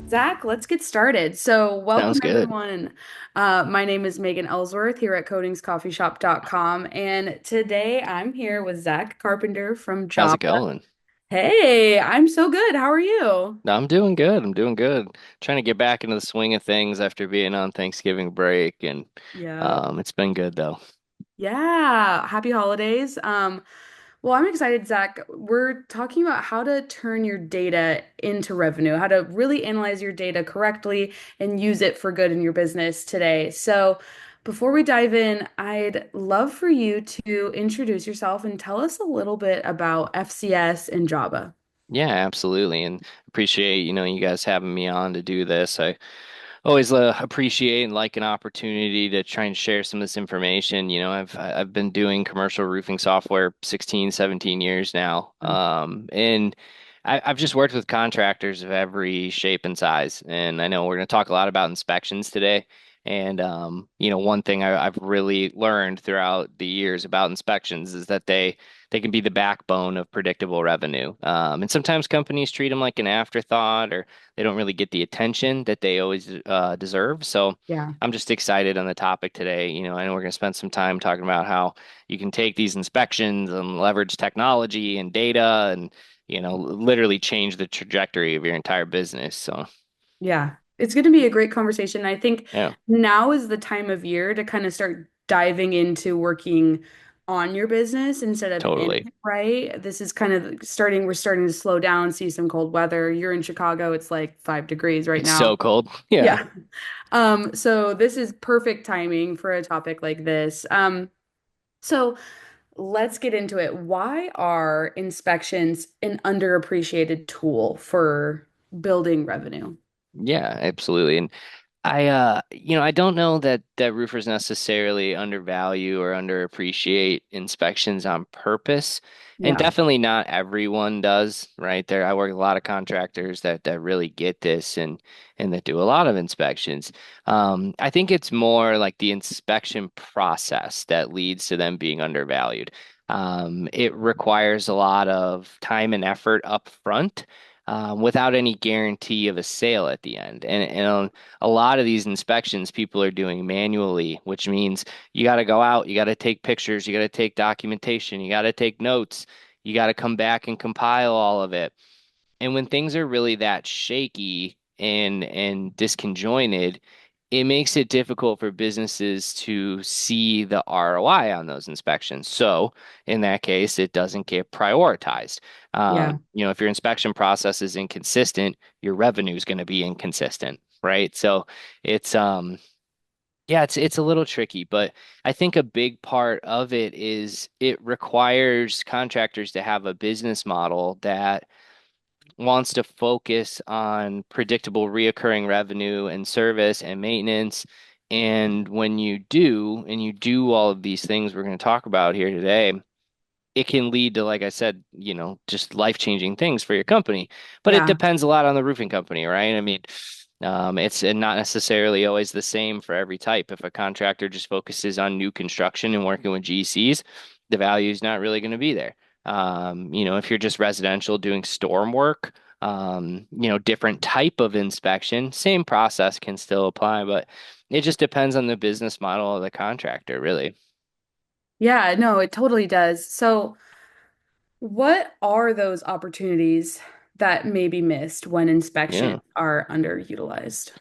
Zach, let's get started. So, welcome Sounds good. everyone. My name is Megan Ellsworth here at CoatingsCoffeeShop.com, and today I'm here with Zach Carpenter from How's it Java. going? Hey, I'm so good. How are you? I'm doing good. I'm doing good. Trying to get back into the swing of things after being on Thanksgiving break, and Yeah. it's been good though. Yeah. Happy holidays. Well, I'm excited, Zach. We're talking about how to turn your data into revenue, how to really analyze your data correctly and use it for good in your business today. So, before we dive in, I'd love for you to introduce yourself and tell us a little bit about FCS and Java. Yeah, absolutely, and appreciate you guys having me on to do this. I always appreciate and like an opportunity to try and share some of this information. I've been doing commercial roofing software 16, 17 years now. And I've just worked with contractors of every shape and size. And I know we're going to talk a lot about inspections today. And one thing I've really learned throughout the years about inspections is that they can be the backbone of predictable revenue. And sometimes companies treat them like an afterthought, or they don't really get the attention that they always deserve. So Yeah. I'm just excited on the topic today. I know we're going to spend some time talking about how you can take these inspections and leverage technology and data and, literally change the trajectory of your entire business. So, Yeah, it's going to be a great conversation. I think yeah, now is the time of year to kind of start diving into working on your business instead of in totally. it, right? This is kind of starting, we're starting to slow down, see some cold weather. You're in Chicago, it's like 5 degrees right It's now. so cold. Yeah. Yeah. So this is perfect timing for a topic like this. So let's get into it. Why are inspections an underappreciated tool for building revenue? Yeah, absolutely. And I don't know that roofers necessarily undervalue or underappreciate inspections on purpose, and Yeah. definitely not everyone does, right? I work with a lot of contractors that really get this and that do a lot of inspections. I think it's more like the inspection process that leads to them being undervalued. It requires a lot of time and effort up front. Without any guarantee of a sale at the end. And a lot of these inspections people are doing manually, which means you got to go out, you got to take pictures, you got to take documentation, you got to take notes, you got to come back and compile all of it. And when things are really that shaky and disconjointed, it makes it difficult for businesses to see the ROI on those inspections. So in that case, it doesn't get prioritized. Yeah. If your inspection process is inconsistent, your revenue is going to be inconsistent, right? So it's yeah, it's a little tricky, but I think a big part of it is it requires contractors to have a business model that wants to focus on predictable reoccurring revenue and service and maintenance. And when you do, and you do all of these things we're going to talk about here today, it can lead to, like I said, just life-changing things for your company. But it Yeah. depends a lot on the roofing company, right? I mean, it's not necessarily always the same for every type. If a contractor just focuses on new construction and working with GCs, the value is not really going to be there. If you're just residential doing storm work, different type of inspection, same process can still apply, but it just depends on the business model of the contractor, really. Yeah, no, it totally does. So, what are those opportunities that may be missed when inspections Yeah. are underutilized?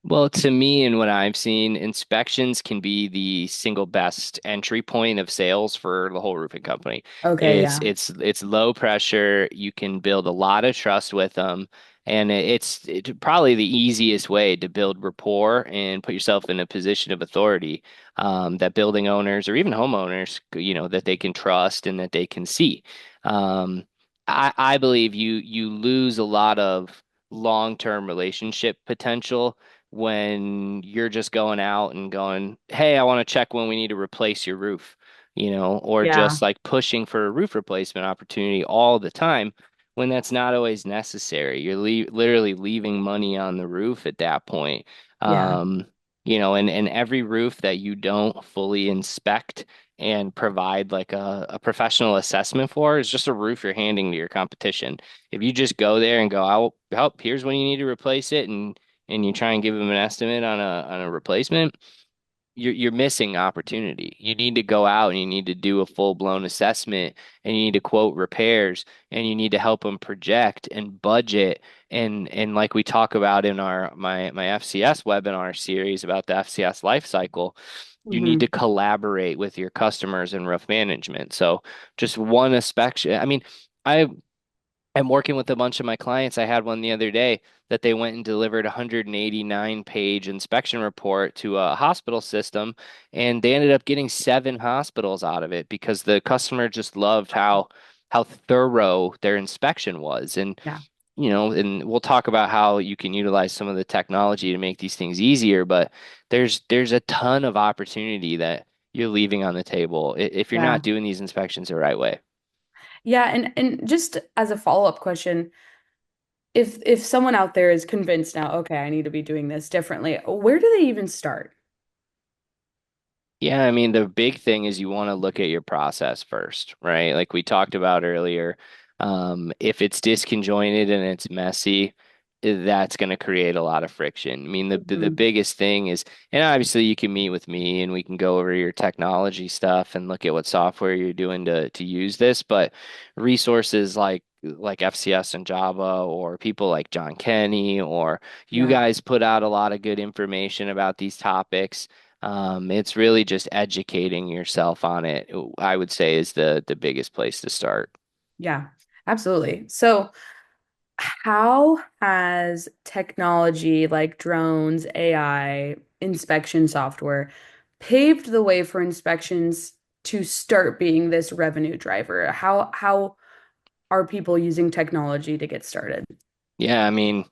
Well, to me and what I've seen, inspections can be the single best entry point of sales for the whole roofing company. Okay, It's yeah. it's it's low pressure. You can build a lot of trust with them, and it's probably the easiest way to build rapport and put yourself in a position of authority that building owners or even homeowners, that they can trust and that they can see. Um, I believe you lose a lot of long-term relationship potential when you're just going out and going, hey, I want to check when we need to replace your roof, or Yeah. just like pushing for a roof replacement opportunity all the time when that's not always necessary. You're literally leaving money on the roof at that point. Yeah. Um, and every roof that you don't fully inspect and provide like a professional assessment for is just a roof you're handing to your competition. If you just go there and go, oh, here's when you need to replace it, and and you try and give them an estimate on a replacement, you're missing opportunity. You need to go out and you need to do a full-blown assessment and you need to quote repairs and you need to help them project and budget and like we talk about in our my FCS webinar series about the FCS life cycle, you need Hmm. to collaborate with your customers in roof management. So just one inspection. I mean, I I'm working with a bunch of my clients. I had one the other day that they went and delivered a 189-page inspection report to a hospital system, and they ended up getting 7 hospitals out of it because the customer just loved how thorough their inspection was. And Yeah. and we'll talk about how you can utilize some of the technology to make these things easier, but there's a ton of opportunity that you're leaving on the table if you're not Yeah. doing these inspections the right way. Yeah, and just as a follow-up question, if someone out there is convinced now, okay, I need to be doing this differently, where do they even start? Yeah, I mean, the big thing is you want to look at your process first, right? Like we talked about earlier, if it's disconjointed and it's messy, that's going to create a lot of friction. I mean, the Hmm. biggest thing is, and obviously you can meet with me and we can go over your technology stuff and look at what software you're doing to use this, but resources like FCS and Java or people like John Kenny or you Yeah. guys put out a lot of good information about these topics. It's really just educating yourself on it, I would say is the biggest place to start. Yeah, absolutely. So, how has technology like drones, AI, inspection software paved the way for inspections to start being this revenue driver? How are people using technology to get started? Yeah, I mean,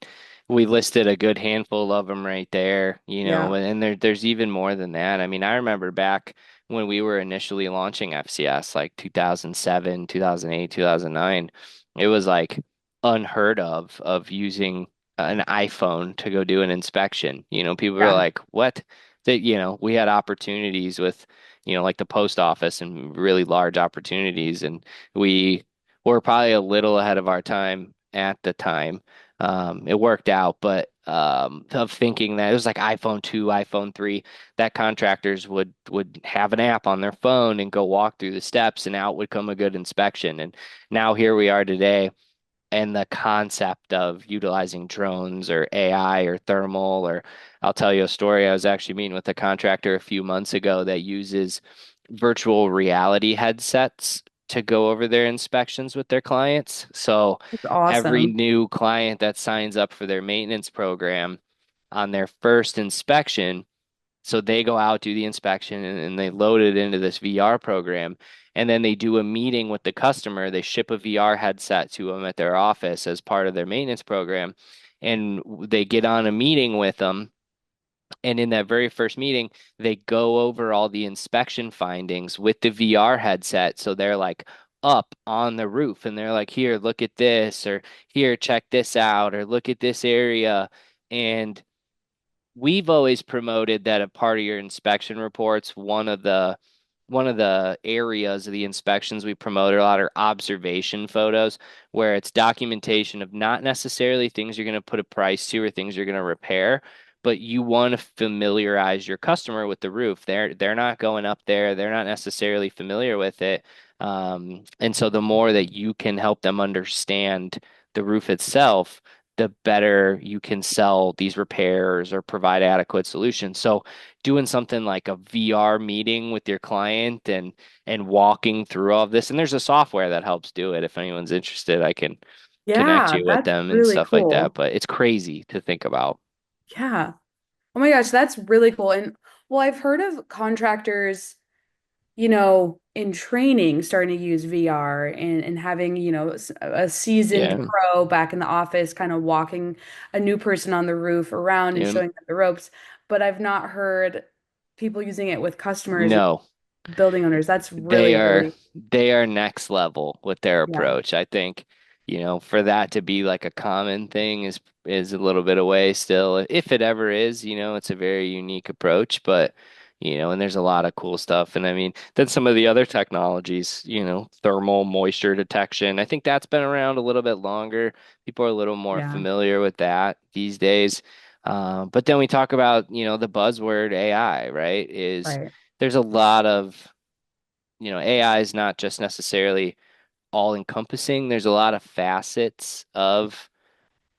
we listed a good handful of them right there, Yeah. and there's even more than that. I mean, I remember back when we were initially launching FCS, like 2007, 2008, 2009, it was like unheard of using an iPhone to go do an inspection. People were Yeah. like, "What?" We had opportunities with, like the post office and really large opportunities, and we were probably a little ahead of our time at the time. It worked out, but of thinking that it was like iPhone 2, iPhone 3, that contractors would have an app on their phone and go walk through the steps and out would come a good inspection. And now here we are today, and the concept of utilizing drones or AI or thermal or I'll tell you a story. I was actually meeting with a contractor a few months ago that uses virtual reality headsets to go over their inspections with their clients. So It's every awesome. new client that signs up for their maintenance program on their first inspection, so they go out, do the inspection, and they load it into this VR program. And then they do a meeting with the customer. They ship a VR headset to them at their office as part of their maintenance program. And they get on a meeting with them. And in that very first meeting, they go over all the inspection findings with the VR headset. So they're like up on the roof and they're like, here, look at this, or here, check this out, or look at this area. And we've always promoted that a part of your inspection reports, one of the areas of the inspections we promote a lot are observation photos, where it's documentation of not necessarily things you're going to put a price to or things you're going to repair, but you want to familiarize your customer with the roof. They're not going up there, they're not necessarily familiar with it. And so the more that you can help them understand the roof itself, the better you can sell these repairs or provide adequate solutions. So doing something like a VR meeting with your client and walking through all of this, and there's a software that helps do it. If anyone's interested, I can connect Yeah, you with that's them and really stuff like that. cool. But it's crazy to think about. Yeah. Oh my gosh, that's really cool. And well, I've heard of contractors, in training starting to use VR and having, a seasoned Yeah. pro back in the office kind of walking a new person on the roof around and Yeah. showing them the ropes. But I've not heard people using it with customers and No. building owners. That's They really, are really, they are next level with their yeah, approach. I think, for that to be like a common thing is a little bit away still. If it ever is, it's a very unique approach, but and there's a lot of cool stuff. And I mean, then some of the other technologies, thermal moisture detection. I think that's been around a little bit longer. People are a little more yeah. familiar with that these days. But then we talk about, the buzzword AI, right? Is Right. there's a lot of, AI is not just necessarily all encompassing. There's a lot of facets of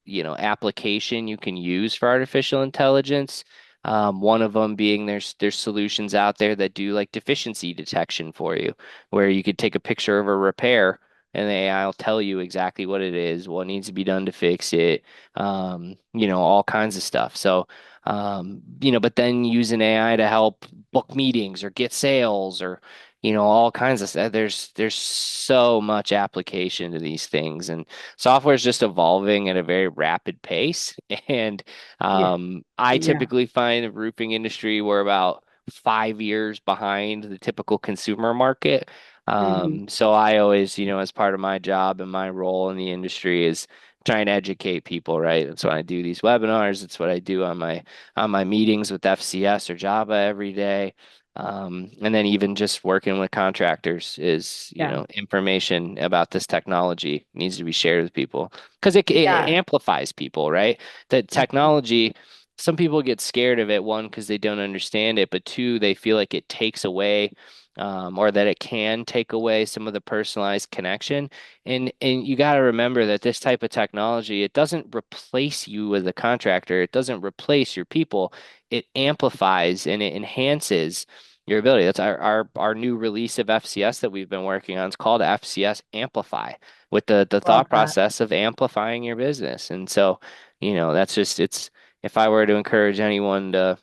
application you can use for artificial intelligence. One of them being there's solutions out there that do like deficiency detection for you, where you could take a picture of a repair and the AI will tell you exactly what it is, what needs to be done to fix it, all kinds of stuff. So, but then using AI to help book meetings or get sales or all kinds of stuff. There's so much application to these things, and software is just evolving at a very rapid pace. And Yeah. I Yeah. typically find the roofing industry we're about 5 years behind the typical consumer market. Mhm. So I always, as part of my job and my role in the industry is trying to educate people, right? That's why I do these webinars. It's what I do on my meetings with FCS or Java every day. And then even just working with contractors is, Yeah. information about this technology needs to be shared with people because it Yeah. amplifies people, right? The technology, some people get scared of it, one, because they don't understand it, but two, they feel like it takes away, or that it can take away some of the personalized connection. And you got to remember that this type of technology, it doesn't replace you as a contractor. It doesn't replace your people. It amplifies and it enhances your ability. That's our new release of FCS that we've been working on. It's called FCS Amplify with the Love thought that. process of amplifying your business. And so, that's just it's if I were to encourage anyone to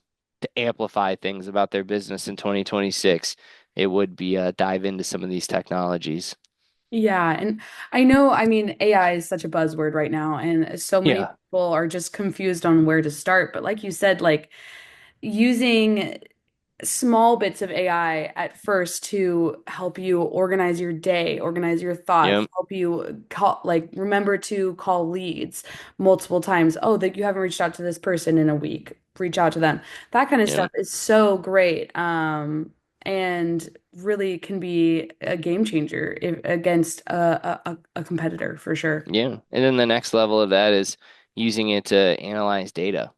amplify things about their business in 2026, it would be dive into some of these technologies. Yeah, and I know, I mean, AI is such a buzzword right now, and so many Yeah. people are just confused on where to start. But like you said, like using small bits of AI at first to help you organize your day, organize your thoughts, Yeah. help you call, like remember to call leads multiple times. Oh, that you haven't reached out to this person in a week. Reach out to them. That kind of Yeah. stuff is so great. And really can be a game changer if, against a competitor for sure. Yeah. And then the next level of that is using it to analyze data,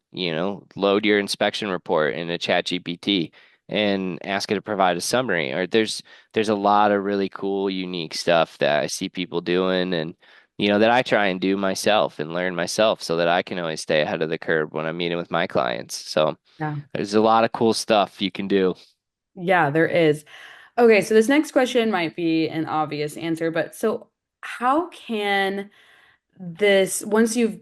load your inspection report in a chat GPT and ask it to provide a summary. Or there's a lot of really cool, unique stuff that I see people doing and that I try and do myself and learn myself so that I can always stay ahead of the curve when I'm meeting with my clients. So Yeah. there's a lot of cool stuff you can do. Yeah, there is. Okay, so this next question might be an obvious answer, but so how can this, once you've,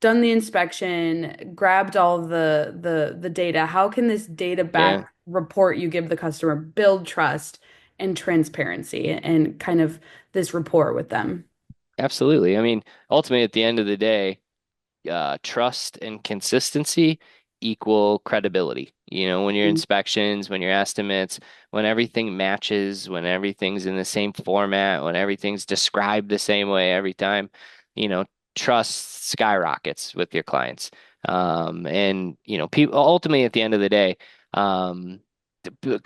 done the inspection, grabbed all the data, how can this data Yeah, back report you give the customer build trust and transparency and kind of this rapport with them? absolutely. I mean, ultimately at the end of the day, trust and consistency equal credibility. When your Mm. inspections, when your estimates, when everything matches, when everything's in the same format, when everything's described the same way every time, you know, trust skyrockets with your clients. And people ultimately at the end of the day, um,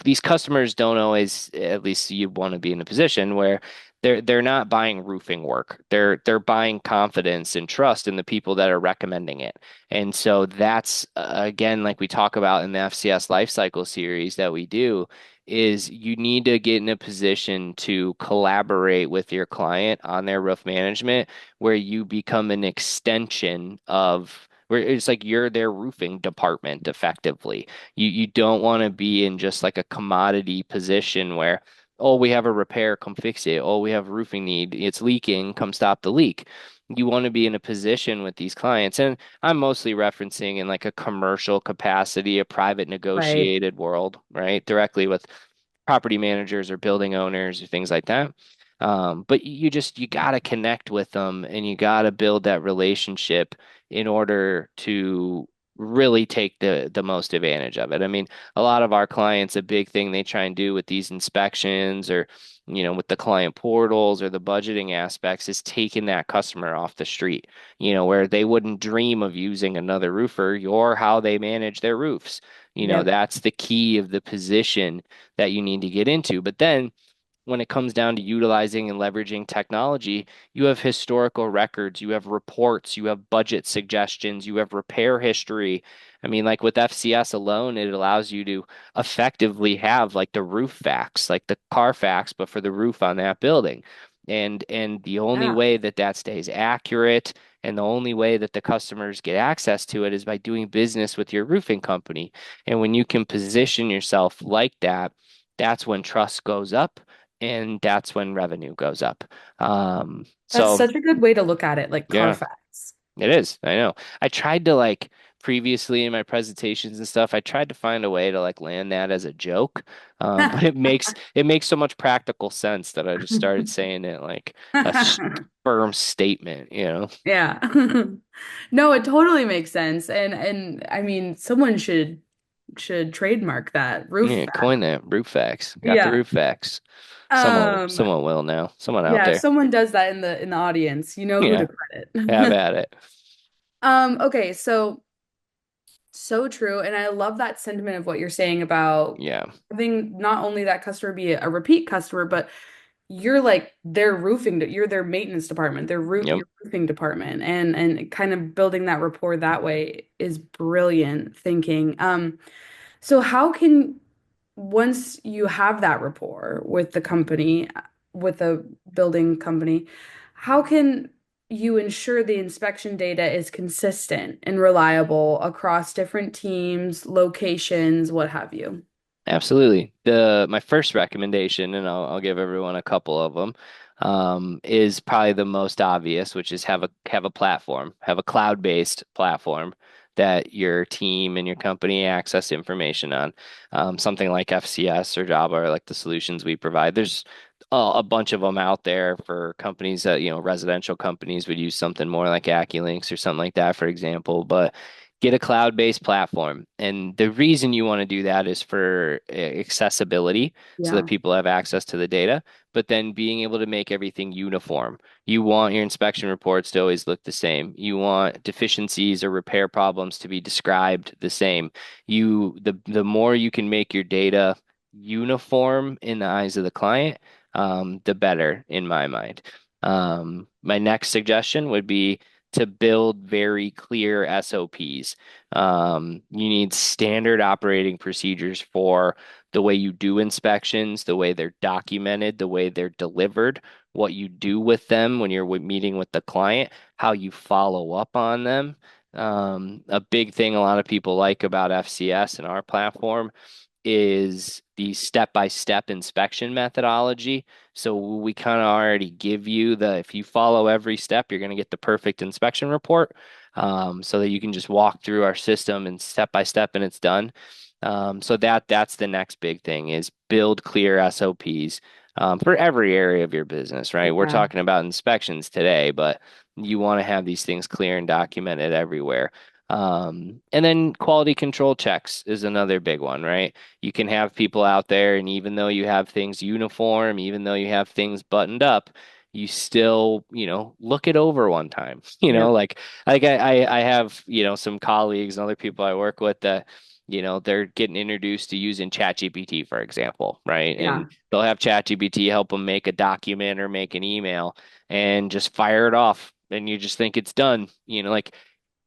these customers don't always, at least you want to be in a position where they're not buying roofing work. They're buying confidence and trust in the people that are recommending it. And so that's again, like we talk about in the FCS life cycle series that we do, is you need to get in a position to collaborate with your client on their roof management where you become an extension of where it's like you're their roofing department effectively. You don't want to be in just like a commodity position where oh, we have a repair, come fix it. Oh, we have a roofing need, it's leaking, come stop the leak. You want to be in a position with these clients. And I'm mostly referencing in like a commercial capacity, a private Right. negotiated world, right? Directly with property managers or building owners or things like that. But you got to connect with them and you got to build that relationship in order to really take the most advantage of it. I mean, a lot of our clients, a big thing they try and do with these inspections or with the client portals or the budgeting aspects is taking that customer off the street, where they wouldn't dream of using another roofer or how they manage their roofs. Yep. That's the key of the position that you need to get into. But then when it comes down to utilizing and leveraging technology, you have historical records, you have reports, you have budget suggestions, you have repair history. I mean, like with FCS alone, it allows you to effectively have like the roof facts, like the Carfax, but for the roof on that building. And the only Yeah. way that that stays accurate and the only way that the customers get access to it is by doing business with your roofing company. And when you can position yourself like that, that's when trust goes up and that's when revenue goes up. That's So such a good way to look at it, like yeah, Carfax. it is. I know. I tried to like previously in my presentations and stuff, I tried to find a way to like land that as a joke. But it makes so much practical sense that I just started saying it like a firm statement, you know. Yeah. No, it totally makes sense. And I mean, someone should trademark that roof Yeah, fact. coin that roof facts. Got the Yeah. roof facts. Someone Um, someone will now. Someone out yeah, if there. someone does that in the audience, you know who Yeah, to credit. have at it. Okay, so true. And I love that sentiment of what you're saying about Yeah. having not only that customer be a repeat customer, but you're like their you're their maintenance department, Yep. your roofing department, and kind of building that rapport that way is brilliant thinking. So how can once you have that rapport with the company, with the building company, how can you ensure the inspection data is consistent and reliable across different teams, locations, what have you? Absolutely. The my first recommendation, and I'll give everyone a couple of them, is probably the most obvious, which is have a platform, have a cloud-based platform that your team and your company access information on. Something like FCS or Java or like the solutions we provide. There's a bunch of them out there for companies that, residential companies would use something more like AccuLynx or something like that, for example. But get a cloud-based platform. And the reason you want to do that is for accessibility so that Yeah, people have access to the data, but then being able to make everything uniform. You want your inspection reports to always look the same. You want deficiencies or repair problems to be described the same. The more you can make your data uniform in the eyes of the client, the better in my mind. My next suggestion would be to build very clear SOPs. You need standard operating procedures for the way you do inspections, the way they're documented, the way they're delivered, what you do with them when you're meeting with the client, how you follow up on them. A big thing a lot of people like about FCS and our platform is the step-by-step inspection methodology. So we kind of already give you if you follow every step, you're going to get the perfect inspection report, so that you can just walk through our system and step by step and it's done. So that's the next big thing is build clear SOPs, for every area of your business, right? We're yeah, talking about inspections today, but you want to have these things clear and documented everywhere. And then quality control checks is another big one, right? You can have people out there, and even though you have things uniform, even though you have things buttoned up, you still, look it over one time. yep, Like I have, some colleagues and other people I work with that, they're getting introduced to using ChatGPT, for example, right? And yeah. they'll have ChatGPT help them make a document or make an email and just fire it off. And you just think it's done. Like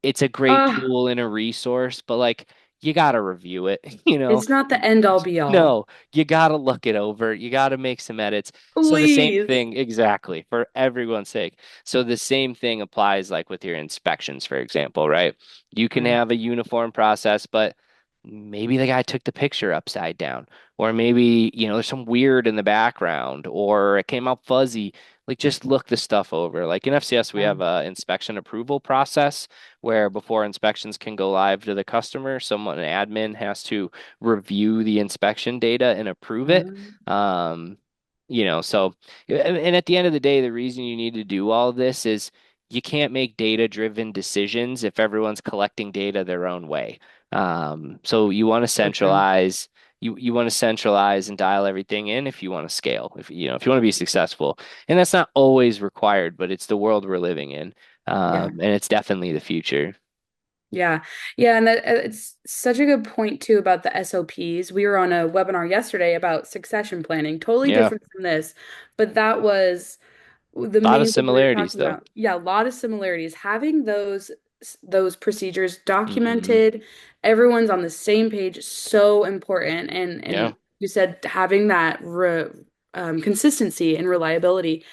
it's a great Uh, tool and a resource, but like you gotta review it, you know. it's not the end all be all. No, you gotta look it over. You gotta make some edits. So the same Please. thing, exactly, for everyone's sake. So the same thing applies like with your inspections, for example, right? You can Yeah. have a uniform process, but maybe the guy took the picture upside down, or maybe, there's some weird in the background, or it came out fuzzy. Like just look the stuff over. Like in FCS, we Yeah. have a inspection approval process where before inspections can go live to the customer, an admin has to review the inspection data and approve it. Um, Um, so and at the end of the day, the reason you need to do all this is you can't make data-driven decisions if everyone's collecting data their own way. So so true. you want to centralize and dial everything in if you want to scale, if you want to be successful. And that's not always required, but it's the world we're living in. Yeah. And it's definitely the future. Yeah. Yeah, and it's such a good point too about the SOPs. We were on a webinar yesterday about succession planning, totally Yeah, different from this, but that was the a lot of main thing we were similarities talking though. about. Yeah, a lot of similarities. Having those procedures Hmm. documented, everyone's on the same page, so important. Yeah. And you said having that consistency and reliability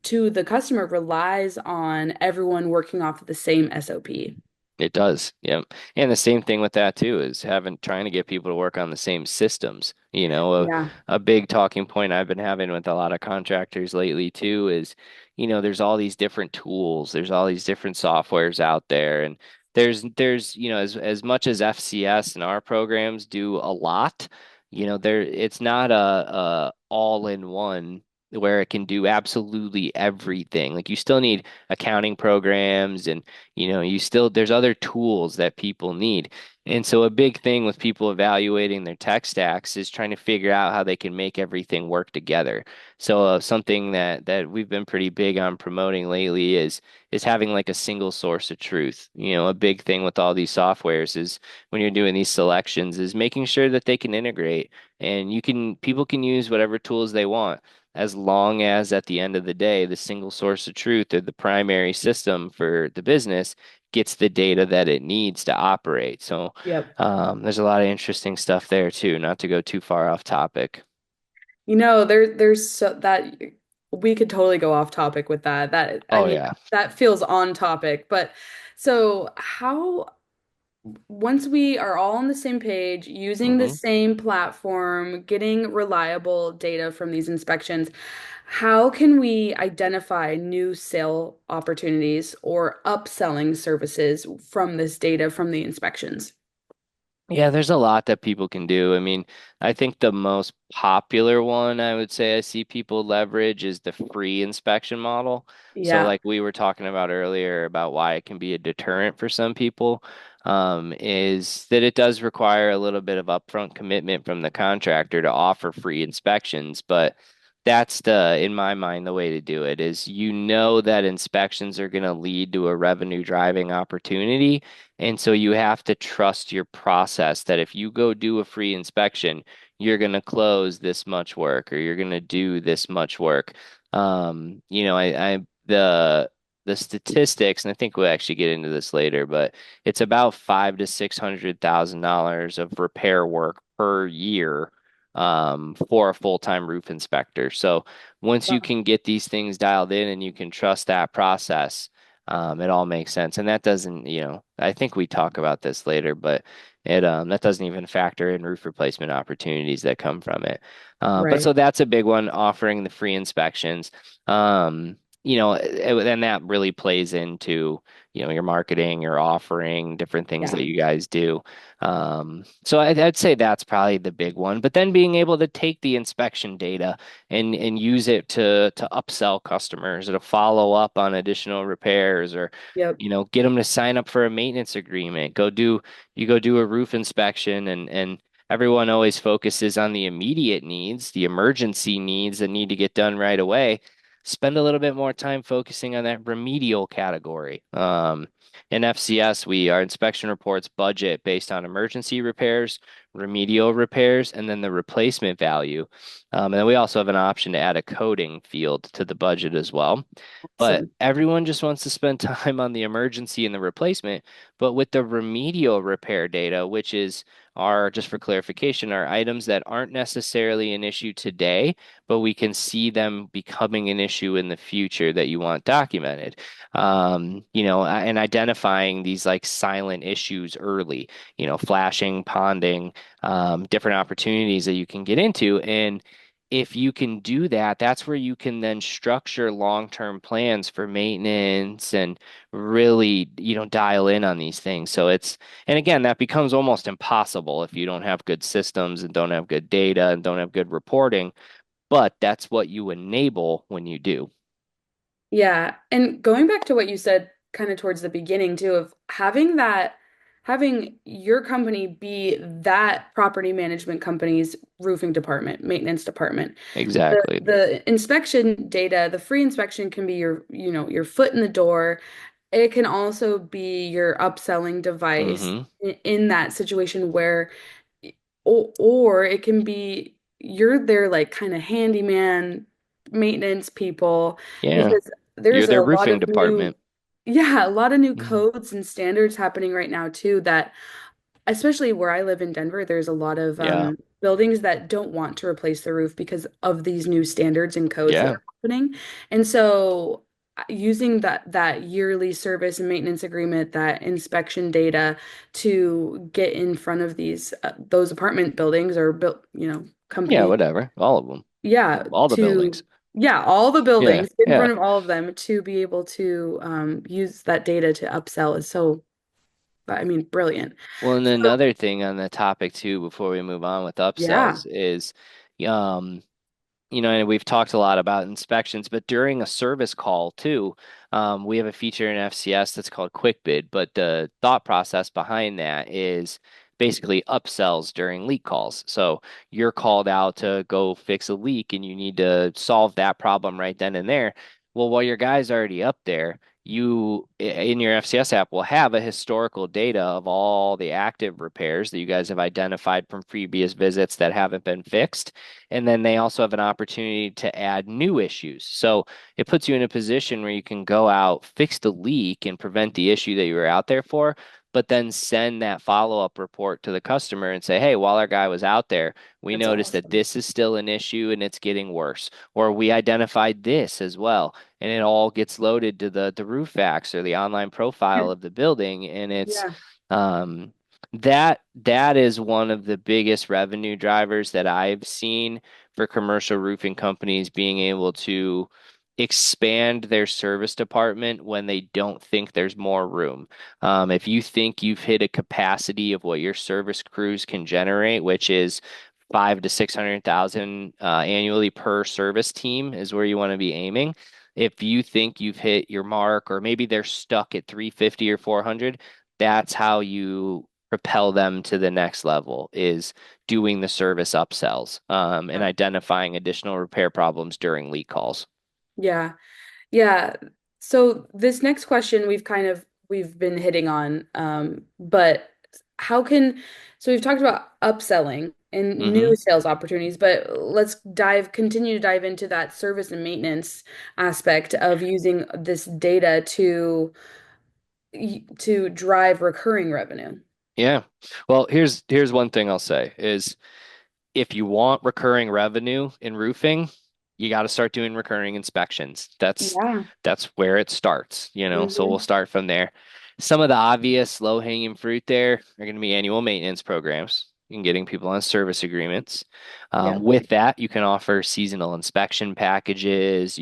to the customer relies on everyone working off of the same SOP. It does. Yep. And the same thing with that too is having trying to get people to work on the same systems. Yeah. A big talking point I've been having with a lot of contractors lately too is, there's all these different tools, there's all these different softwares out there, and as much as FCS and our programs do a lot, it's not a all in one where it can do absolutely everything. Like you still need accounting programs and there's other tools that people need. And so a big thing with people evaluating their tech stacks is trying to figure out how they can make everything work together. So something that we've been pretty big on promoting lately is having like a single source of truth. A big thing with all these softwares is when you're doing these selections is making sure that they can integrate and people can use whatever tools they want as long as at the end of the day, the single source of truth or the primary system for the business gets the data that it needs to operate. So Yep. there's a lot of interesting stuff there too, not to go too far off topic. There's so that we could totally go off topic with that. I Oh mean, yeah. that feels on topic, but so how once we are all on the same page, using the Hmm. same platform, getting reliable data from these inspections, how can we identify new sale opportunities or upselling services from this data from the inspections? Yeah, there's a lot that people can do. I mean, I think the most popular one I would say I see people leverage is the free inspection model. So, Yeah. like we were talking about earlier about why it can be a deterrent for some people, is that it does require a little bit of upfront commitment from the contractor to offer free inspections. But that's in my mind, the way to do it is that inspections are going to lead to a revenue driving opportunity. And so you have to trust your process that if you go do a free inspection, you're going to close this much work or you're going to do this much work. The statistics, and I think we'll actually get into this later, but it's about $500,000 to $600,000 of repair work per year for a full-time roof inspector. So once you Wow. can get these things dialed in and you can trust that process, it all makes sense. And that doesn't, I think we talk about this later, but that doesn't even factor in roof replacement opportunities that come from it. But Right. so that's a big one, offering the free inspections. And that really plays into, your marketing, your offering, different things Yeah. that you guys do. So I'd say that's probably the big one. But then being able to take the inspection data and use it to upsell customers or to follow up on additional repairs or Yep. get them to sign up for a maintenance agreement. Go do a roof inspection and everyone always focuses on the immediate needs, the emergency needs that need to get done right away. Spend a little bit more time focusing on that remedial category. In FCS, our inspection reports budget based on emergency repairs, remedial repairs, and then the replacement value. And then we also have an option to add a coding field to the budget as well. But Awesome. everyone just wants to spend time on the emergency and the replacement. But with the remedial repair data, which just for clarification, are items that aren't necessarily an issue today, but we can see them becoming an issue in the future that you want documented. And identifying these like silent issues early, flashing, ponding, different opportunities that you can get into. And if you can do that, that's where you can then structure long-term plans for maintenance and really, dial in on these things. And again, that becomes almost impossible if you don't have good systems and don't have good data and don't have good reporting, but that's what you enable when you do. Yeah. And going back to what you said kind of towards the beginning too, of having your company be that property management company's roofing department, maintenance department. The Exactly. the inspection data, the free inspection can be your foot in the door it can also be your upselling device Mm-hmm. in that situation where, or it can be you're their like kind of handyman maintenance people Yeah. because You're there's a their lot roofing of new, department. yeah, a lot of new Mhm. codes and standards happening right now too that especially where I live in Denver, there's a lot of Yeah. buildings that don't want to replace the roof because of these new standards and codes that Yeah. are happening. And so using that yearly service and maintenance agreement, that inspection data to get in front of those apartment buildings or built, Yeah, companies, whatever. All of them. yeah, All the to buildings. yeah, all the Yeah. buildings, get in Yeah. front of all of them to be able to use that data to upsell is so, I mean, brilliant. Well, and So, another thing on the topic too, before we move on with yeah. upsells, is um, and we've talked a lot about inspections, but during a service call too, we have a feature in FCS that's called Quick Bid. But the thought process behind that is basically upsells during leak calls. So you're called out to go fix a leak and you need to solve that problem right then and there. Well, while your guy's already up there, you in your FCS app will have a historical data of all the active repairs that you guys have identified from previous visits that haven't been fixed. And then they also have an opportunity to add new issues. So it puts you in a position where you can go out, fix the leak, and prevent the issue that you were out there for, but then send that follow-up report to the customer and say, hey, while our guy was out there, we That's noticed that awesome. this is still an issue and it's getting worse. Or we identified this as well. And it all gets loaded to the roof facts or the online profile of the building. And it's Yeah. um that is one of the biggest revenue drivers that I've seen for commercial roofing companies being able to expand their service department when they don't think there's more room. If you think you've hit a capacity of what your service crews can generate, which is 5 to 600,000 annually per service team, is where you want to be aiming. If you think you've hit your mark, or maybe they're stuck at 350 or 400, that's how you propel them to the next level is doing the service upsells and identifying additional repair problems during leak calls. Yeah. Yeah. So this next question we've been hitting on, but how can so we've talked about upselling and new Hmm. sales opportunities, but let's continue to dive into that service and maintenance aspect of using this data to drive recurring revenue. Yeah. Well, here's one thing I'll say is if you want recurring revenue in roofing, you got to start doing recurring inspections. Yeah. That's where it starts. So we'll Hmm. start from there. Some of the obvious low-hanging fruit there are going to be annual maintenance programs and getting people on service agreements. Yeah. With that, you can offer seasonal inspection packages.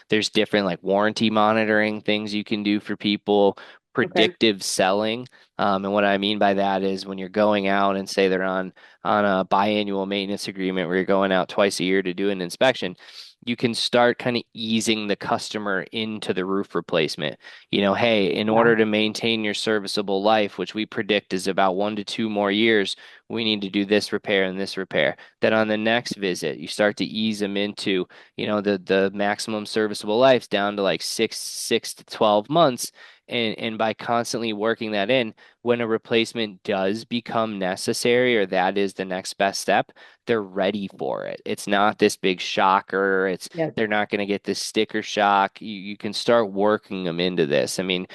There's different like warranty monitoring things you can do for people, Okay. predictive selling. And what I mean by that is when you're going out and say they're on a biannual maintenance agreement where you're going out twice a year to do an inspection, you can start kind of easing the customer into the roof replacement. Hey, in Yeah. order to maintain your serviceable life, which we predict is about 1 to 2 more years, we need to do this repair and this repair. Then on the next visit, you start to ease them into, the maximum serviceable life down to like six to 12 months. And by constantly working that in, when a replacement does become necessary or that is the next best step, they're ready for it. It's not this big shocker. Yeah. They're not going to get this sticker shock. You can start working them into this. I mean,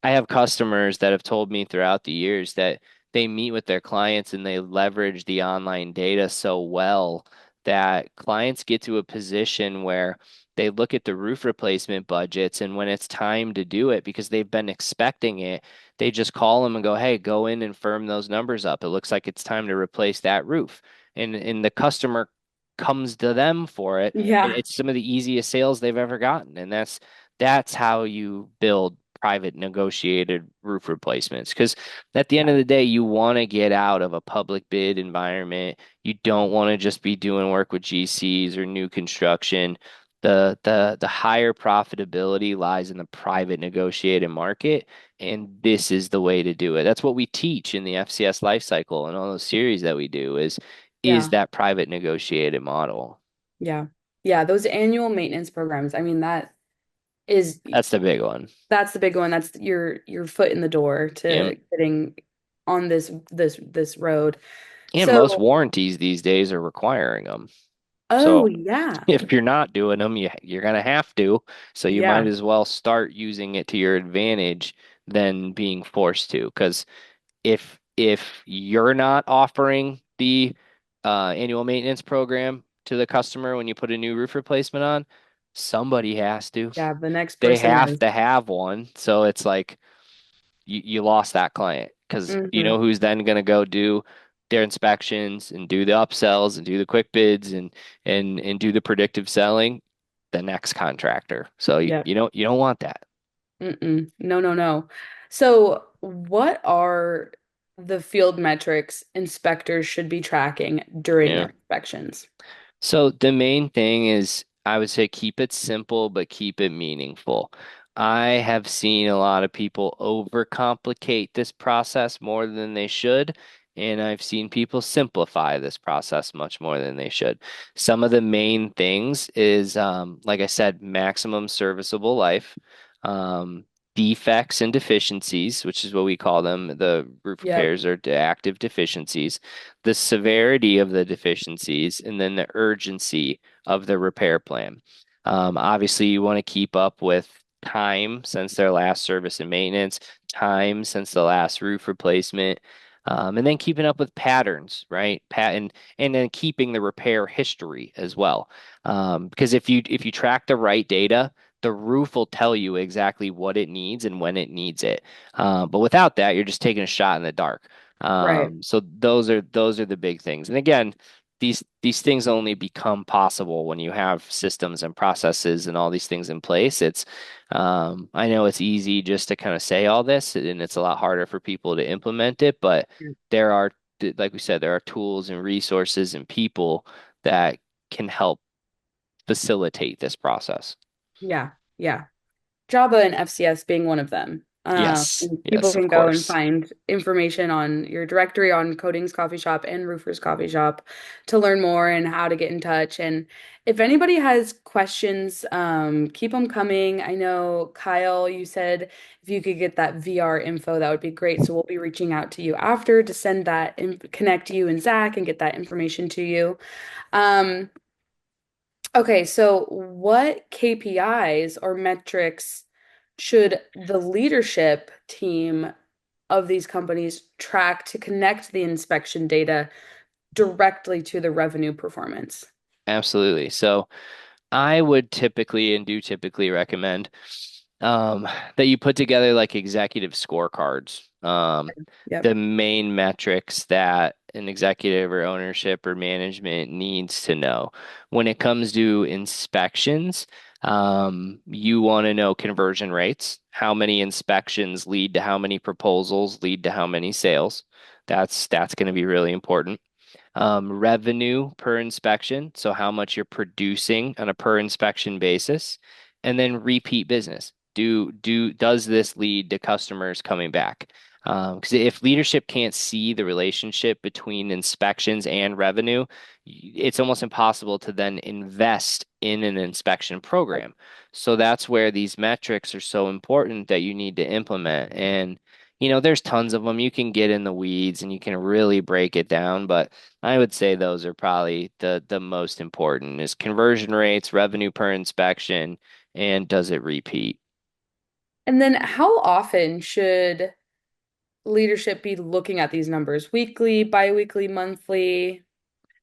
I have customers that have told me throughout the years that they meet with their clients and they leverage the online data so well that clients get to a position where they look at the roof replacement budgets and when it's time to do it because they've been expecting it, they just call them and go, "Hey, go in and firm those numbers up. It looks like it's time to replace that roof." And the customer comes to them for it. Yeah. It's some of the easiest sales they've ever gotten, and that's how you build private negotiated roof replacements. Because at the end of the day, you want to get out of a public bid environment. You don't want to just be doing work with GCs or new construction. The higher profitability lies in the private negotiated market, and this is the way to do it. That's what we teach in the FCS life cycle and all those series that we do is Yeah. that private negotiated model. Yeah. Yeah. Those annual maintenance programs. I mean, that. is That's the big one. that's the big one. That's your foot in the door Yep. to getting on this road. And most So, warranties these days are requiring them. oh So yeah. if you're not doing them, you're gonna have to. So you might Yeah. as well start using it to your advantage than being forced to. Because if you're not offering the annual maintenance program to the customer when you put a new roof replacement on, somebody has to. Yeah, the next They person have is. to have one. So it's like you lost that client because you Hmm. know who's then going to go do their inspections and do the upsells and do the quick bids and do the predictive selling, the next contractor. So Yeah. you don't want that. Mm-mm. No, no, no. So, what are the field metrics inspectors should be tracking during Yeah. their inspections? So the main thing is, I would say keep it simple, but keep it meaningful. I have seen a lot of people overcomplicate this process more than they should, and I've seen people simplify this process much more than they should. Some of the main things is, like I said, maximum serviceable life, um, defects and deficiencies, which is what we call them. The roof Yep. repairs are active deficiencies, the severity of the deficiencies, and then the urgency of the repair plan. Obviously, you want to keep up with time since their last service and maintenance, time since the last roof replacement, and then keeping up with patterns, right? And then keeping the repair history as well. Because if you track the right data, the roof will tell you exactly what it needs and when it needs it. But without that, you're just taking a shot in the dark. Right. So those are the big things. And again, these things only become possible when you have systems and processes and all these things in place. I know it's easy just to kind of say all this, and it's a lot harder for people to implement it, but there are, like we said, there are tools and resources and people that can help facilitate this process. Yeah. Yeah. Java and FCS being one of them. Yes, And people yes, of can go and course. find information on your directory on Coatings Coffee Shop and Roofers Coffee Shop to learn more and how to get in touch. And if anybody has questions, keep them coming. I know, Kyle, you said if you could get that VR info, that would be great. So we'll be reaching out to you after to send that and connect you and Zach and get that information to you. Um, Okay, so what KPIs or metrics should the leadership team of these companies track to connect the inspection data directly to the revenue performance? Absolutely. So I would typically and do typically recommend um, that you put together like executive scorecards. Yep. The main metrics that an executive or ownership or management needs to know. When it comes to inspections, you want to know conversion rates. How many inspections lead to how many proposals lead to how many sales? That's going to be really important. Revenue per inspection, so how much you're producing on a per inspection basis, and then repeat business. Does this lead to customers coming back? Because if leadership can't see the relationship between inspections and revenue, it's almost impossible to then invest in an inspection program. So that's where these metrics are so important that you need to implement. And there's tons of them. You can get in the weeds and you can really break it down, but I would say those are probably the most important is conversion rates, revenue per inspection, and does it repeat? And then how often should leadership be looking at these numbers? Weekly, biweekly, monthly?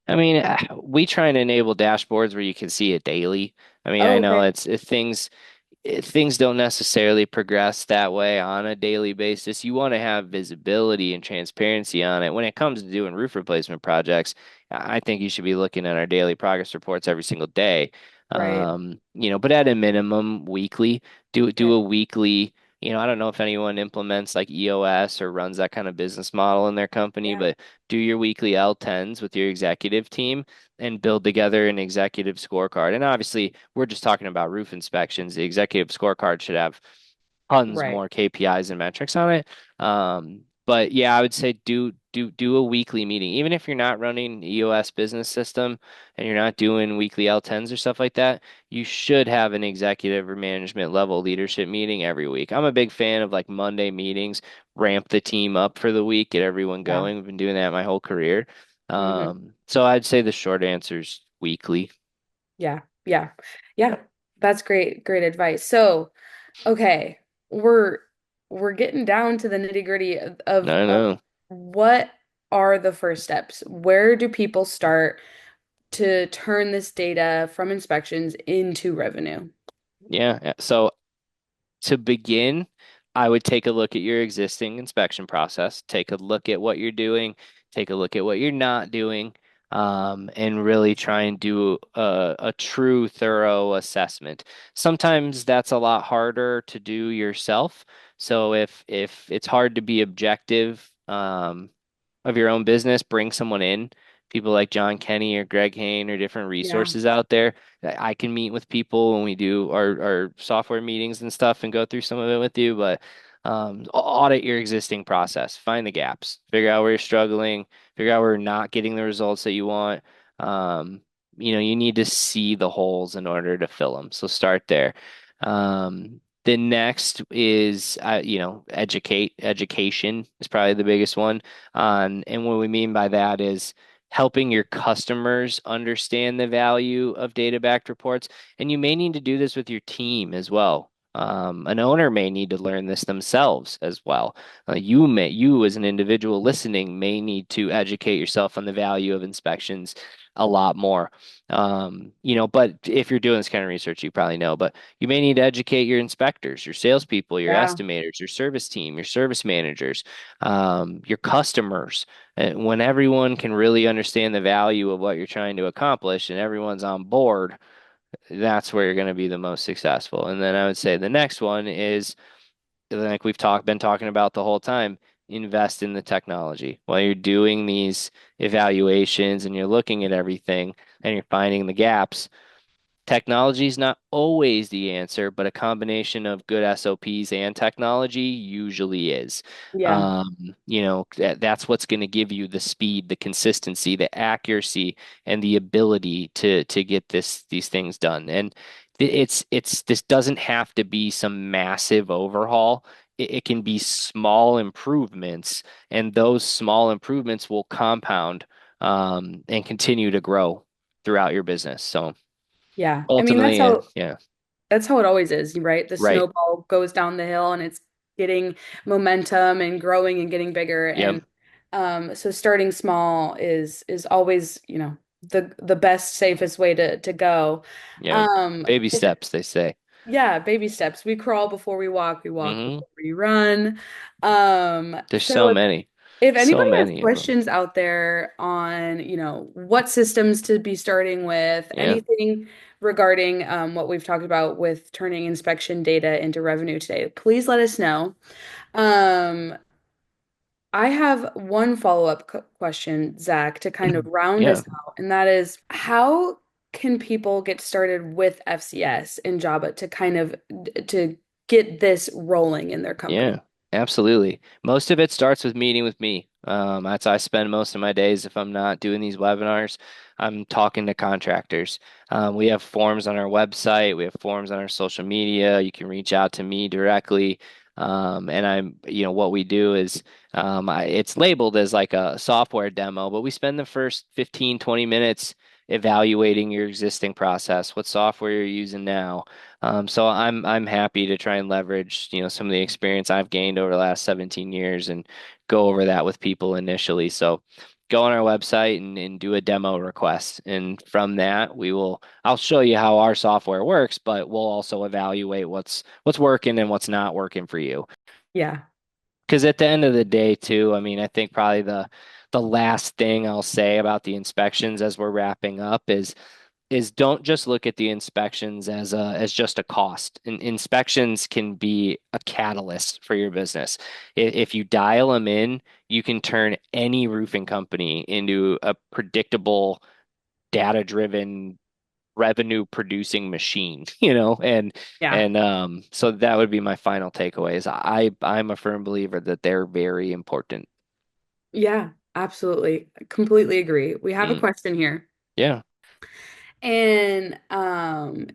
I mean, we try and enable dashboards where you can see it daily. I mean, I Oh, know okay. things don't necessarily progress that way on a daily basis. You want to have visibility and transparency on it. When it comes to doing roof replacement projects, I think you should be looking at our daily progress reports every single day. Right. But at a minimum, weekly, do Okay. a weekly. I don't know if anyone implements like EOS or runs that kind of business model in their company, Yeah. but do your weekly L10s with your executive team and build together an executive scorecard. And obviously, we're just talking about roof inspections. The executive scorecard should have tons Right. more KPIs and metrics on it. But yeah, I would say do a weekly meeting. Even if you're not running EOS business system and you're not doing weekly L10s or stuff like that, you should have an executive or management level leadership meeting every week. I'm a big fan of like Monday meetings, ramp the team up for the week, get everyone Yeah. going. We've been doing that my whole career. Hmm. So I'd say the short answer is weekly. Yeah. Yeah. Yeah. That's great. Great advice. So, okay, we're we're getting down to the nitty-gritty I of know. what are the first steps? Where do people start to turn this data from inspections into revenue? Yeah. So to begin, I would take a look at your existing inspection process, take a look at what you're doing, take a look at what you're not doing, and really try and do a true, thorough assessment. Sometimes that's a lot harder to do yourself. So if it's hard to be objective, of your own business, bring someone in, people like John Kenny or Greg Hain or different Yeah. resources out there. I can meet with people when we do our software meetings and stuff and go through some of it with you, but audit your existing process, find the gaps, figure out where you're struggling, figure out where you're not getting the results that you want. Um, you need to see the holes in order to fill them. So start there. The next is, educate. Education is probably the biggest one. And what we mean by that is helping your customers understand the value of data-backed reports. And you may need to do this with your team as well. An owner may need to learn this themselves as well. You as an individual listening may need to educate yourself on the value of inspections a lot more. But if you're doing this kind of research, you probably know, but you may need to educate your inspectors, your salespeople, your Yeah. estimators, your service team, your service managers, your customers. When everyone can really understand the value of what you're trying to accomplish and everyone's on board, that's where you're going to be the most successful. And then I would say the next one is, like been talking about the whole time, invest in the technology. While you're doing these evaluations and you're looking at everything and you're finding the gaps, technology is not always the answer, but a combination of good SOPs and technology usually is. Yeah. That's what's going to give you the speed, the consistency, the accuracy, and the ability to get these things done. And this doesn't have to be some massive overhaul. It can be small improvements, and those small improvements will compound and continue to grow throughout your business. So. Yeah. I mean, Ultimately, yeah, that's how it always is, right? The right. snowball goes down the hill and it's getting momentum and growing and getting bigger. Yep, And so starting small is always, the best, safest way to go. yep. Baby If steps, they say. Yeah, baby steps. We crawl before we walk Hmm. before we run. There's So so many, if so anybody has many of them. questions out there on, what systems to be starting with, Yeah, anything regarding what we've talked about with turning inspection data into revenue today, please let us know. Um, I have one follow-up question, Zach, to kind of round yeah. us out, and that is how can people get started with FCS and Java to kind of to get this rolling in their Yeah, company? absolutely. Most of it starts with meeting with me. That's how I spend most of my days. If I'm not doing these webinars, I'm talking to contractors. We have forms on our website. We have forms on our social media. You can reach out to me directly. And what we do is, it's labeled as like a software demo, but we spend the first 15, 20 minutes evaluating your existing process, what software you're using now. So I'm happy to try and leverage, some of the experience I've gained over the last 17 years and go over that with people initially. So go on our website and do a demo request. And from that, I'll show you how our software works, but we'll also evaluate what's working and what's not working for you. Yeah. Because at the end of the day, too, I mean, I think probably the last thing I'll say about the inspections as we're wrapping up is don't just look at the inspections as just a cost. Inspections can be a catalyst for your business. If you dial them in, you can turn any roofing company into a predictable, data-driven, revenue-producing machine, and Yeah. so that would be my final takeaway is I'm a firm believer that they're very important. Yeah. Absolutely. Completely agree. We have a Mm, question here. yeah. And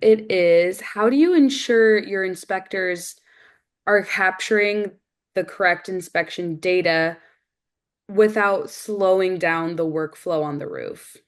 it is, how do you ensure your inspectors are capturing the correct inspection data without slowing down the workflow on the roof?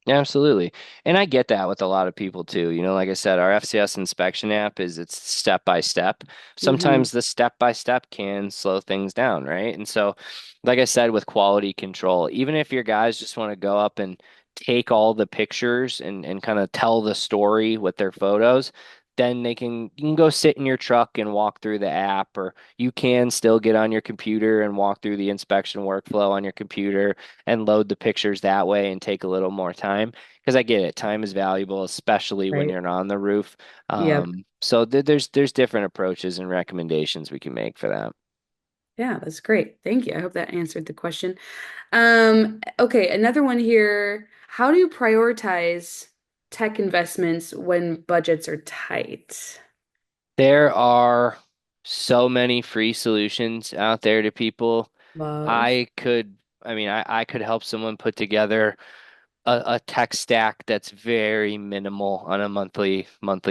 Absolutely. And I get that with a lot of people too. You know, like I said, our FCS inspection app is it's step by step. Hmm. Sometimes the step by step can slow things down, right? And so, like I said, with quality control, even if your guys just want to go up and take all the pictures and kind of tell the story with their photos, then you can go sit in your truck and walk through the app, or you can still get on your computer and walk through the inspection workflow on your computer and load the pictures that way and take a little more time. Because I get it, time is valuable, especially when Right. you're on the roof. Yep. So there's different approaches and recommendations we can make for that. Yeah, that's great. Thank you. I hope that answered the question. Okay, another one here. How do you prioritize tech investments when budgets are tight? There are so many free solutions out there to people. Love. I could, I could help someone put together a tech stack that's very minimal on a monthly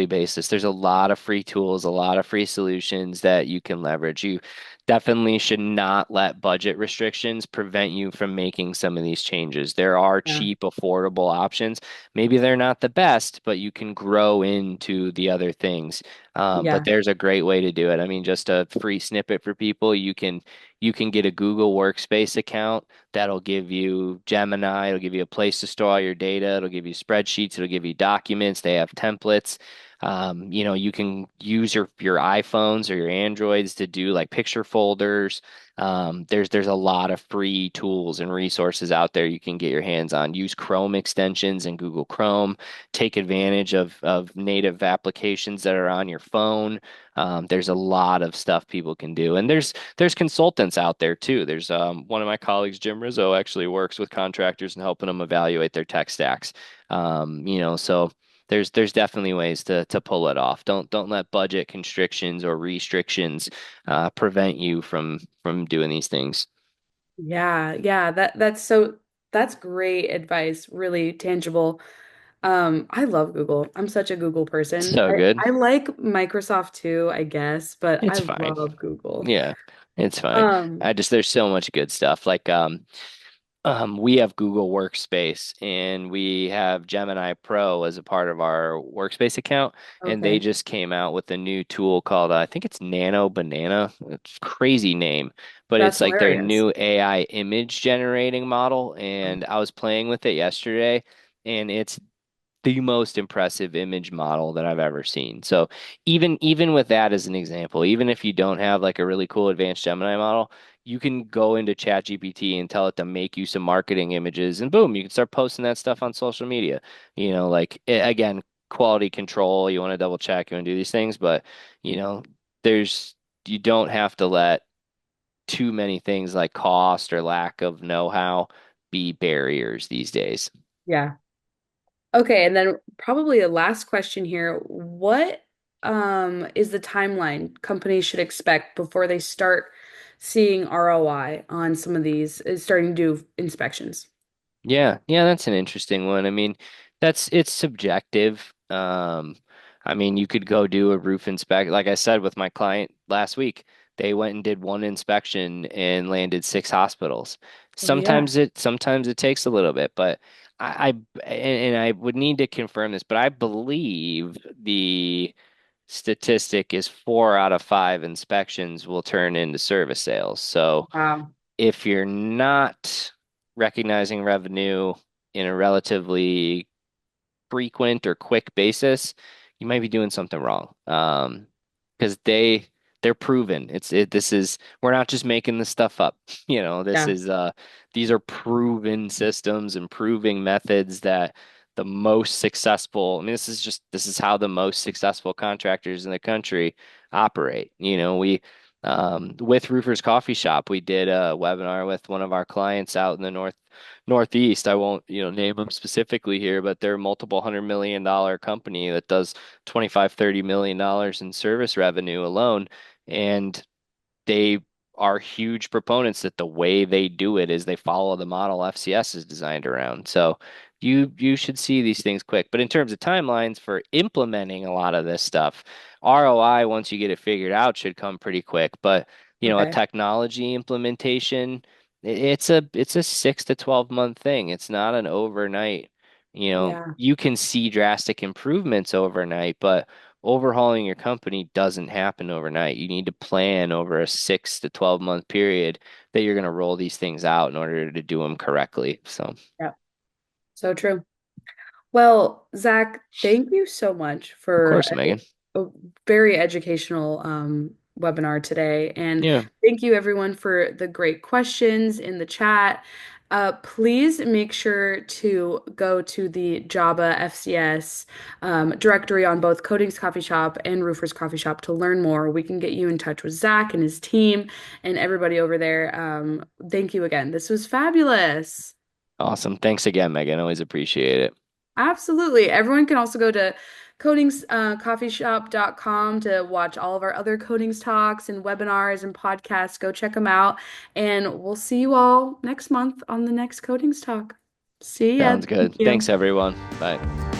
basis. There's a lot of free tools, a lot of free solutions that you can leverage. You definitely should not let budget restrictions prevent you from making some of these changes. There are Yeah. cheap, affordable options. Maybe they're not the best, but you can grow into the other things. But Yeah. there's a great way to do it. I mean, just a free snippet for people. You can get a Google Workspace account that'll give you Gemini, it'll give you a place to store all your data, it'll give you spreadsheets, it'll give you documents, they have templates. You know, you can use your iPhones or your Androids to do like picture folders. There's a lot of free tools and resources out there you can get your hands on. Use Chrome extensions in Google Chrome. Take advantage of native applications that are on your phone. There's a lot of stuff people can do, and there's consultants out there too. There's one of my colleagues, Jim Rizzo, actually works with contractors and helping them evaluate their tech stacks. You know, so there's definitely ways to pull it off. Don't let budget constrictions or restrictions prevent you from doing these things. Yeah, yeah, that's great advice, really tangible. I love Google. I'm such a Google person. So good. I like Microsoft too, I guess, but I It's fine. love Google. Yeah, it's fine. Um, I just there's so much good stuff. Like we have Google Workspace and we have Gemini Pro as a part of our Workspace account, and they okay. just came out with a new tool called I think it's Nano Banana. It's a crazy name, but That's it's like their hilarious. new AI image generating model. And I was playing with it yesterday, and it's the most impressive image model that I've ever seen. So even with that as an example, even if you don't have like a really cool advanced Gemini model, you can go into ChatGPT and tell it to make you some marketing images, and boom, you can start posting that stuff on social media. You know, like again, quality control, you want to double check, you want to do these things, but you know, there's you don't have to let too many things like cost or lack of know-how be barriers these days. Yeah. Okay, and then probably a last question here. What is the timeline companies should expect before they start seeing ROI on some of these, starting to do inspections? Yeah, yeah, that's an interesting one. I mean, it's subjective. I mean, you could go do a roof inspect. Like I said with my client last week, they went and did one inspection and landed six hospitals. Oh yeah. Sometimes it takes a little bit, but and I would need to confirm this, but I believe the statistic is 4 out of 5 inspections will turn into service sales. So Wow. if you're not recognizing revenue in a relatively frequent or quick basis, you might be doing something wrong. Because they're proven. This is we're not just making this stuff up. You know, Yeah. these are proven systems and proving methods that the most successful, I mean, this is how the most successful contractors in the country operate. You know, we with Roofers Coffee Shop, we did a webinar with one of our clients out in the Northeast. I won't, you know, name them specifically here, but they're a multiple $100 million company that does 25, $30 million in service revenue alone. And they are huge proponents that the way they do it is they follow the model FCS is designed around. So you should see these things quick. But in terms of timelines for implementing a lot of this stuff, ROI once you get it figured out should come pretty quick. But a Okay. technology implementation, it's a 6 to 12 month thing. It's not an overnight. Yeah. You can see drastic improvements overnight, but overhauling your company doesn't happen overnight. You need to plan over a 6 to 12 month period that you're going to roll these things out in order to do them correctly. So, of Yeah. So true. Well, Zach, thank you so much for course, Megan. a very educational webinar today. And Yeah, thank you, everyone, for the great questions in the chat. Please make sure to go to the Java FCS directory on both Coatings Coffee Shop and Roofers Coffee Shop to learn more. We can get you in touch with Zach and his team and everybody over there. Thank you again. This was fabulous. awesome. Thanks again, Megan. Always appreciate it. Absolutely. Everyone can also go to coatingscoffeeshop.com to watch all of our other coatings talks and webinars and podcasts. Go check them out. And we'll see you all next month on the next coatings talk. See ya. Sounds Thank good. Thanks, you. everyone. Bye.